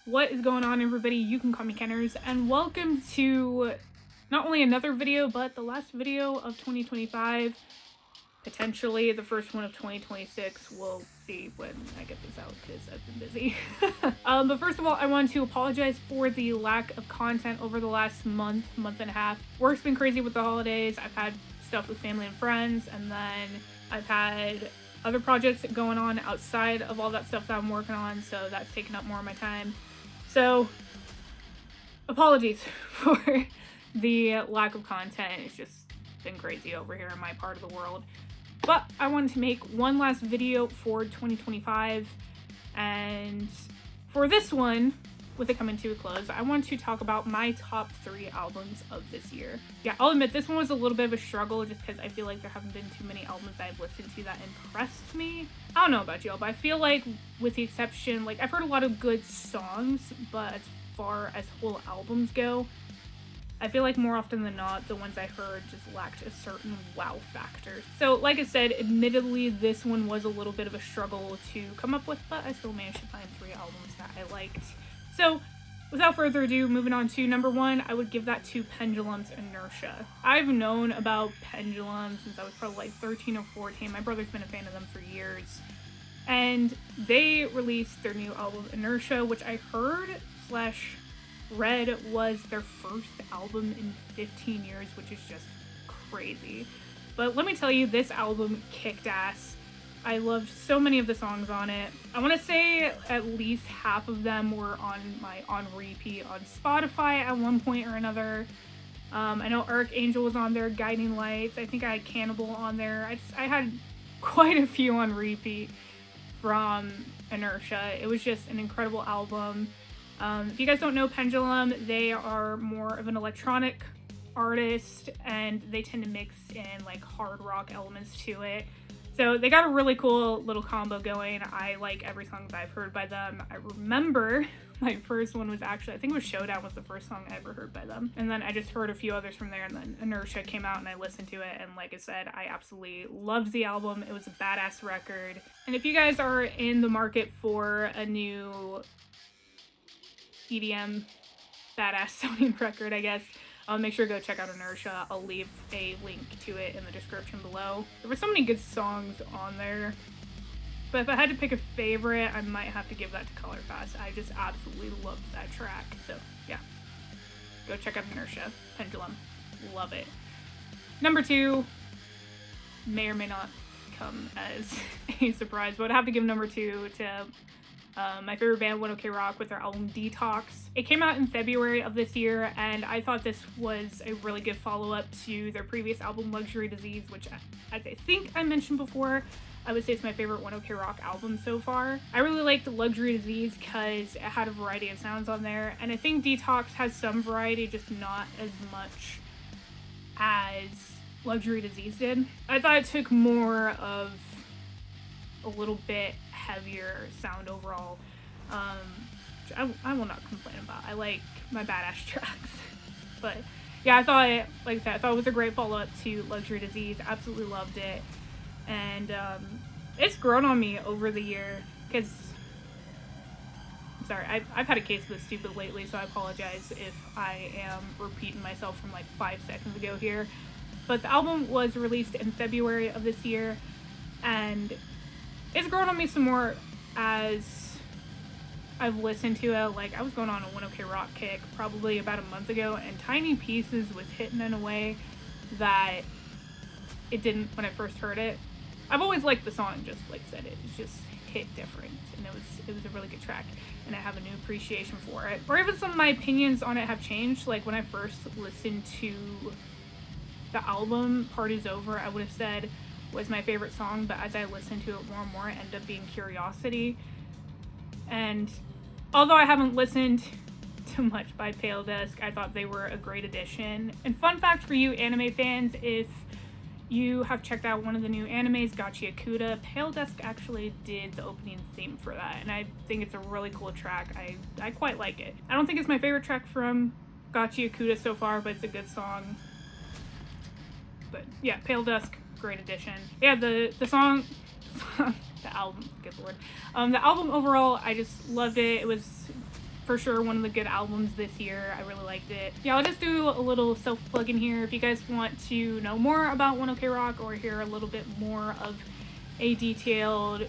What is going on, everybody? You can call me Kennerz, and welcome to not only another video, but the last video of 2025. Potentially the first one of 2026. We'll see when I get this out because I've been busy. But first of all, I want to apologize for the lack of content over the last month and a half. Work's been crazy with the holidays. I've had stuff with family and friends, and then I've had other projects going on outside of all that stuff that I'm working on, so that's taken up more of my time. So, apologies for the lack of content. It's just been crazy over here in my part of the world. But I wanted to make one last video for 2025, and for this one, with it coming to a close, I want to talk about my top 3 albums of this year. Yeah, I'll admit this one was a little bit of a struggle just because I feel like there haven't been too many albums that I've listened to that impressed me. I don't know about y'all, but I feel like with the exception, like I've heard a lot of good songs, but as far as whole albums go, I feel like more often than not, the ones I heard just lacked a certain wow factor. So like I said, admittedly, this one was a little bit of a struggle to come up with, but I still managed to find 3 albums that I liked. So without further ado, moving on to number 1, I would give that to Pendulum's Inertia. I've known about Pendulum since I was probably like 13 or 14. My brother's been a fan of them for years. And they released their new album, Inertia, which I heard / read was their first album in 15 years, which is just crazy. But let me tell you, this album kicked ass. I loved so many of the songs on it. I want to say at least half of them were on repeat on Spotify at one point or another. I know Archangel was on there, Guiding Lights. I think I had Cannibal on there. I had quite a few on repeat from Inertia. It was just an incredible album. If you guys don't know Pendulum, they are more of an electronic artist, and they tend to mix in like hard rock elements to it. So they got a really cool little combo going. I like every song that I've heard by them. I remember my first one was actually, I think it was Showdown was the first song I ever heard by them. And then I just heard a few others from there, and then Inertia came out and I listened to it. And like I said, I absolutely loved the album. It was a badass record. And if you guys are in the market for a new EDM badass sounding record, I guess, make sure to go check out Inertia. I'll leave a link to it in the description below. There were so many good songs on there, but if I had to pick a favorite, I might have to give that to Color Fast. I just absolutely loved that track. So yeah, go check out Inertia, Pendulum, love it. Number 2 may or may not come as a surprise, but I'd have to give number 2 to my favorite band, OK Rock, with their album DETOX. It came out in February of this year, and I thought this was a really good follow-up to their previous album, Luxury Disease, which, as I think I mentioned before, I would say it's my favorite OK Rock album so far. I really liked Luxury Disease because it had a variety of sounds on there, and I think DETOX has some variety, just not as much as Luxury Disease did. I thought it took more of a little bit heavier sound overall. I will not complain about. I like my badass tracks. But yeah, I thought it, like I said, I thought it was a great follow-up to Luxury Disease. Absolutely loved it. And it's grown on me over the year because, I'm sorry, I've had a case of this stupid lately, so I apologize if I am repeating myself from like 5 seconds ago here. But the album was released in February of this year, and it's grown on me some more as I've listened to it. Like, I was going on a One OK Rock kick probably about a month ago, and Tiny Pieces was hitting in a way that it didn't when I first heard it. I've always liked the song, just like I said, it's just hit different, and it was a really good track, and I have a new appreciation for it. Or even some of my opinions on it have changed. Like, when I first listened to the album, Party's Over, I would have said was my favorite song, but as I listened to it more and more, it ended up being Curiosity. And although I haven't listened to much by Pale Dusk, I thought they were a great addition. And fun fact for you anime fans, if you have checked out one of the new animes, Gachi Akuta, Pale Dusk actually did the opening theme for that, and I think it's a really cool track. I quite like it. I don't think it's my favorite track from Gachi Akuta so far, but it's a good song. But yeah, Pale Dusk, great addition. Yeah, the song, the album, good lord. The album overall, I just loved it. It was for sure one of the good albums this year. I really liked it. Yeah, I'll just do a little self-plug in here. If you guys want to know more about 1OK Rock or hear a little bit more of a detailed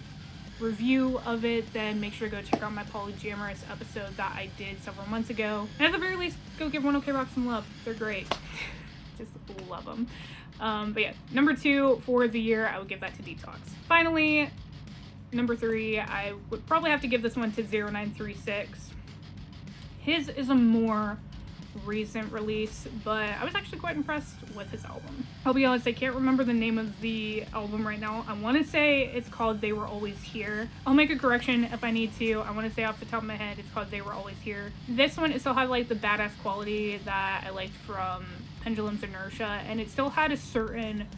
review of it, then make sure to go check out my Polygamorous episode that I did several months ago. And at the very least, go give 1OK Rock some love. They're great. Just love them. But yeah, number 2 for the year, I would give that to DETOX. Finally, number 3, I would probably have to give this one to 0936. His is a more recent release, but I was actually quite impressed with his album. I'll be honest, I can't remember the name of the album right now. I want to say it's called They Were Always Here. I'll make a correction if I need to. I want to say off the top of my head it's called They Were Always Here. This one, it still had like the badass quality that I liked from Pendulum's Inertia, and it still had a certain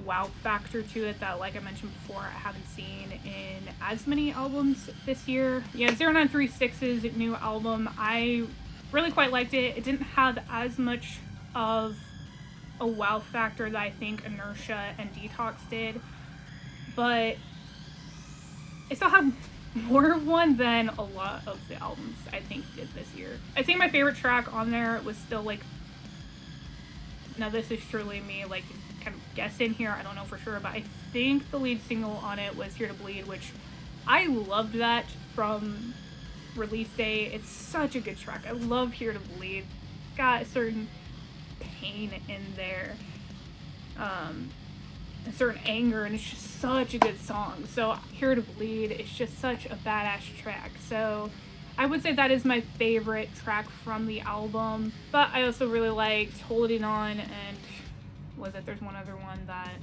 wow factor to it that, like I mentioned before, I haven't seen in as many albums this year. Yeah, 0936's new album, I really quite liked it. It didn't have as much of a wow factor that I think Inertia and DETOX did, but it still had more of one than a lot of the albums I think did this year. I think my favorite track on there was still like, now this is truly me like just kind of guessing here, I don't know for sure, but I think the lead single on it was Here to Bleed, which I loved that from release day. It's such a good track. I love Here to Bleed. It's got a certain pain in there, a certain anger, and it's just such a good song. So Here to Bleed is just such a badass track. So I would say that is my favorite track from the album, but I also really liked Holding On, and there's one other one that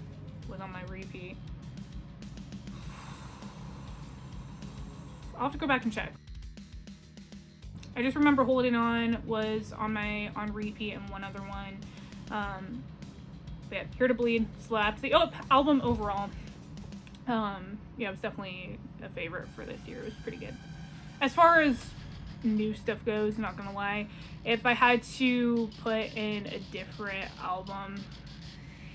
was on my repeat. I'll have to go back and check. I just remember Holding On was on repeat, and one other one. But yeah, Here to Bleed slaps. The album overall, yeah, it was definitely a favorite for this year. It was pretty good. As far as new stuff goes, not gonna lie, if I had to put in a different album,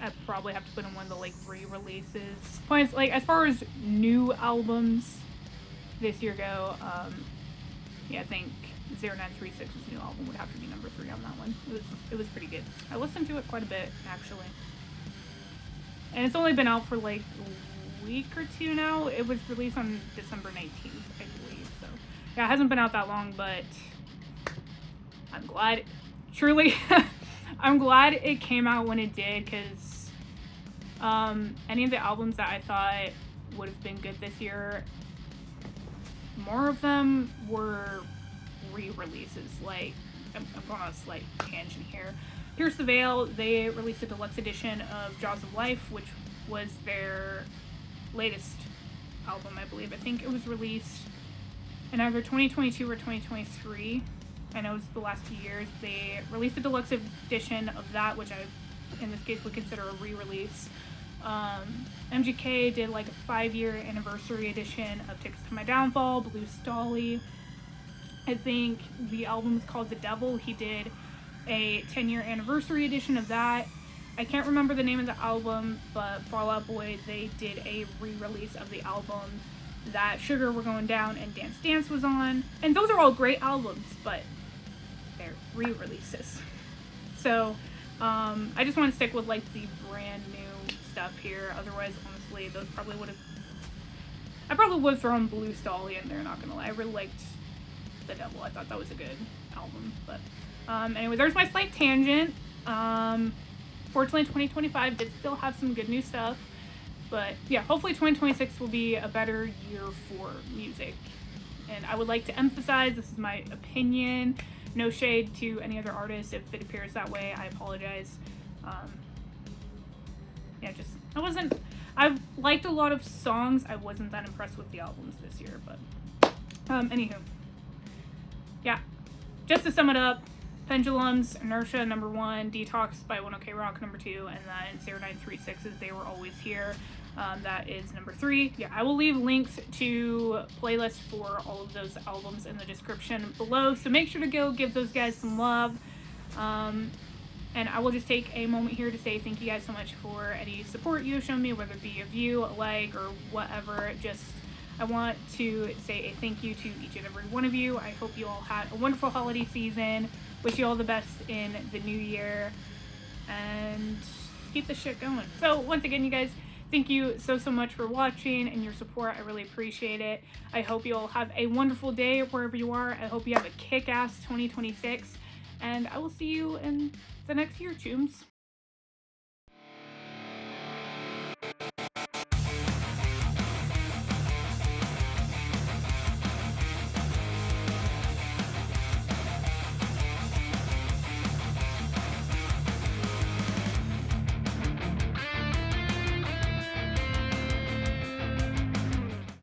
I'd probably have to put in one of the like re-releases. Points, like as far as new albums this year go, yeah, I think 0936's new album would have to be number 3 on that one. It was pretty good. I listened to it quite a bit actually, and it's only been out for like a week or 2 now. It was released on December 19th, I believe. So yeah, it hasn't been out that long, but I'm glad. Truly, I'm glad it came out when it did, because any of the albums that I thought would have been good this year, more of them were re-releases. Like, I'm going on a slight tangent here. Here's the Veil. They released a deluxe edition of Jaws of Life, which was their latest album, I believe. I think it was released in either 2022 or 2023. I know it's the last few years. They released a deluxe edition of that, which I, in this case, would consider a re-release. MGK did like a 5-year anniversary edition of Tickets to My Downfall, Blue Stolly. I think the album is called The Devil. He did a 10-year anniversary edition of that. I can't remember the name of the album, but Fall Out Boy, they did a re-release of the album that Sugar We're Going Down and Dance Dance was on. And those are all great albums, but they're re-releases. So I just want to stick with like the brand new stuff here. Otherwise, honestly, those probably would have, I probably would have thrown Blue Stolly in there, not gonna lie. I really liked The Devil. I thought that was a good album. But anyway, there's my slight tangent. Fortunately, 2025 did still have some good new stuff. But yeah, hopefully 2026 will be a better year for music. And I would like to emphasize, this is my opinion. No shade to any other artists. If it appears that way, I apologize. Yeah, just, I liked a lot of songs. I wasn't that impressed with the albums this year, but anywho. Yeah, just to sum it up, Pendulum's Inertia, number 1, DETOX by 1OK Rock, number 2, and then 0936's They Were Always Here. That is number 3. Yeah, I will leave links to playlists for all of those albums in the description below, so make sure to go give those guys some love. And I will just take a moment here to say thank you guys so much for any support you have shown me, whether it be a view, a like, or whatever. Just I want to say a thank you to each and every one of you. I hope you all had a wonderful holiday season. Wish you all the best in the new year, and keep this shit going. So once again, you guys, thank you so much for watching and your support. I really appreciate it. I hope you all have a wonderful day wherever you are. I hope you have a kick-ass 2026, and I will see you in the next year, Chooms.